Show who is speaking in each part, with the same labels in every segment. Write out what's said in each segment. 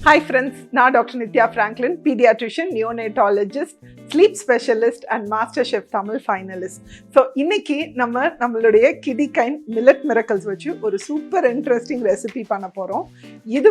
Speaker 1: Hi friends, நான் doctor Nithya Franklin, pediatrician, neonatologist, sleep specialist and master chef Tamil finalist. So இன்னைக்கு நம்மளுடைய கிடி kind millet miracles வச்சு ஒரு super interesting recipe பண்ண போகிறோம். இது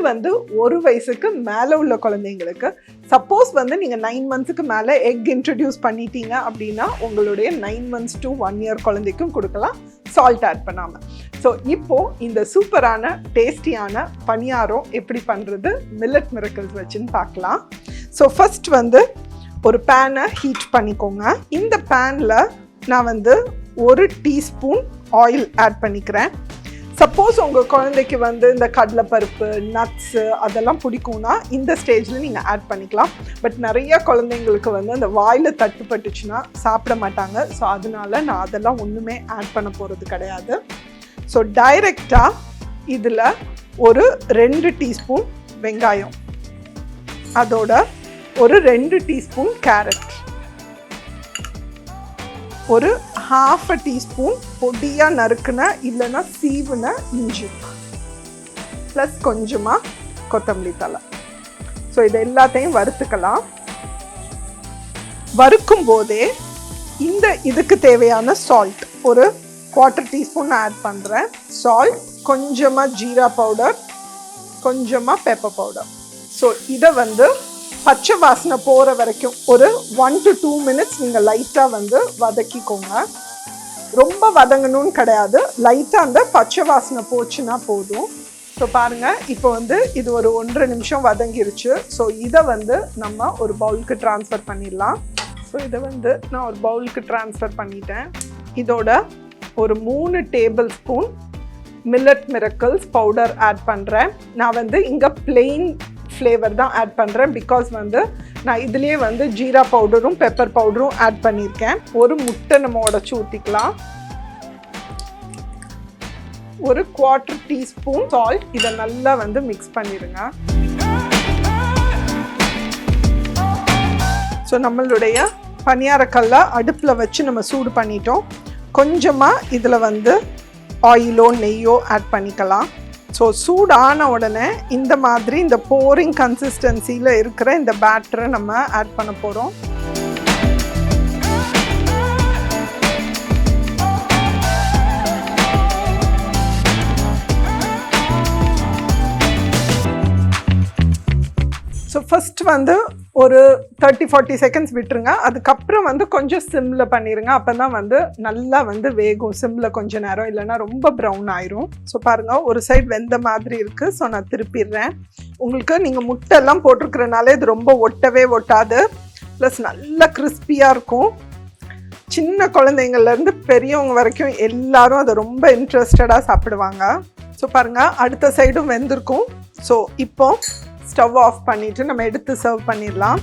Speaker 1: ஒரு வயசுக்கு மேலே உள்ள குழந்தைங்களுக்கு, சப்போஸ் நீங்கள் 9 monthsக்கு மேலே எக் இன்ட்ரடியூஸ் பண்ணிட்டீங்க அப்படின்னா உங்களுடைய 9 months to 1 year குழந்தைக்கும் கொடுக்கலாம், சால்ட் ஆட் பண்ணாமல். ஸோ இப்போது இந்த சூப்பரான டேஸ்டியான பணியாரம் எப்படி பண்ணுறது மில்லட் மிரக்கல்ஸ் வச்சுன்னு பார்க்கலாம். ஸோ ஃபர்ஸ்ட் ஒரு பேனை ஹீட் பண்ணிக்கோங்க. இந்த பேனில் நான் 1 teaspoon ஆயில் ஆட் பண்ணிக்கிறேன். சப்போஸ் உங்கள் குழந்தைக்கு இந்த கடலைப்பருப்பு, நட்ஸு அதெல்லாம் பிடிக்கும்னா இந்த ஸ்டேஜில் நீங்கள் ஆட் பண்ணிக்கலாம். பட் நிறைய குழந்தைங்களுக்கு அந்த வாயில் தட்டுப்பட்டுச்சுன்னா சாப்பிட மாட்டாங்க. ஸோ அதனால நான் அதெல்லாம் ஒன்றுமே ஆட் பண்ண போகிறது கிடையாது. ஸோ டைரெக்டாக இதில் ஒரு 2 teaspoon வெங்காயம், அதோட ஒரு 2 teaspoon கேரட், ஒரு 1/2 teaspoon பொடியாக நறுக்குன இல்லைன்னா சீவுன இஞ்சி, ப்ளஸ் கொஞ்சமாக கொத்தமல்லி தழை. ஸோ இது எல்லாத்தையும் வறுத்துக்கலாம். வறுக்கும் போதே இதுக்கு தேவையான சால்ட் ஒரு 1/4 teaspoon ஆட் பண்ணுறேன். சால்ட், கொஞ்சமாக ஜீரா பவுடர், கொஞ்சமாக பெப்பர் பவுடர். ஸோ இதை பச்சை வாசனை போகிற வரைக்கும் ஒரு 1 to 2 minutes நீங்கள் லைட்டாக வதக்கிக்கோங்க. ரொம்ப வதங்கணும்னு கிடையாது, லைட்டாக அந்த பச்சை வாசனை போச்சுன்னா போதும். ஸோ பாருங்கள், இப்போ இது ஒரு 1.5 நிமிஷம் வதங்கிருச்சு. ஸோ இதை நம்ம ஒரு பவுலுக்கு ட்ரான்ஸ்ஃபர் பண்ணிடலாம். ஸோ இதை நான் ஒரு பவுலுக்கு ட்ரான்ஸ்ஃபர் பண்ணிட்டேன். இதோட ஒரு 3 tablespoon Millet Miracles powder add பண்ணுறேன். நான் இங்கே பிளெயின் ஃப்ளேவர் தான் ஆட் பண்ணுறேன். பிகாஸ் நான் இதுலேயே ஜீரா பவுடரும் பெப்பர் பவுடரும் ஆட் பண்ணியிருக்கேன். ஒரு முட்டை நம்ம உடச்சி ஊற்றிக்கலாம். ஒரு 1/4 teaspoon சால்ட். இதை நல்லா மிக்ஸ் பண்ணிடுங்க. ஸோ நம்மளுடைய பணியாரக்கல்லை அடுப்பில் வச்சு நம்ம சூடு பண்ணிட்டோம். கொஞ்சமாக இதில் ஆயிலோ நெய்யோ ஆட் பண்ணிக்கலாம். ஸோ சூடான உடனே இந்த மாதிரி இந்த போரிங் கன்சிஸ்டன்சியில் இருக்கிற இந்த பேட்டரை நம்ம ஆட் பண்ண போகிறோம். ஸோ ஃபஸ்ட் ஒரு 30-40 seconds விட்டுருங்க. அதுக்கப்புறம் கொஞ்சம் சிம்மில் பண்ணிடுங்க. அப்போ தான் நல்லா வேகும் சிம்மில் கொஞ்சம் நேரம், இல்லைன்னா ரொம்ப ப்ரௌன் ஆயிரும். ஸோ பாருங்கள், ஒரு சைடு வெந்த மாதிரி இருக்குது. ஸோ நான் திருப்பிடுறேன். உங்களுக்கு நீங்கள் முட்டைலாம் போட்டிருக்கிறனால இது ரொம்ப ஒட்டவே ஒட்டாது, ப்ளஸ் நல்லா கிறிஸ்பியாக இருக்கும். சின்ன குழந்தைங்கள்லேருந்து பெரியவங்க வரைக்கும் எல்லாரும் அதை ரொம்ப இன்ட்ரெஸ்டடாக சாப்பிடுவாங்க. ஸோ பாருங்கள், அடுத்த சைடும் வெந்திருக்கும். ஸோ இப்போ ஸ்டவ் ஆஃப் பண்ணிவிட்டு நம்ம எடுத்து சர்வ் பண்ணிடலாம்.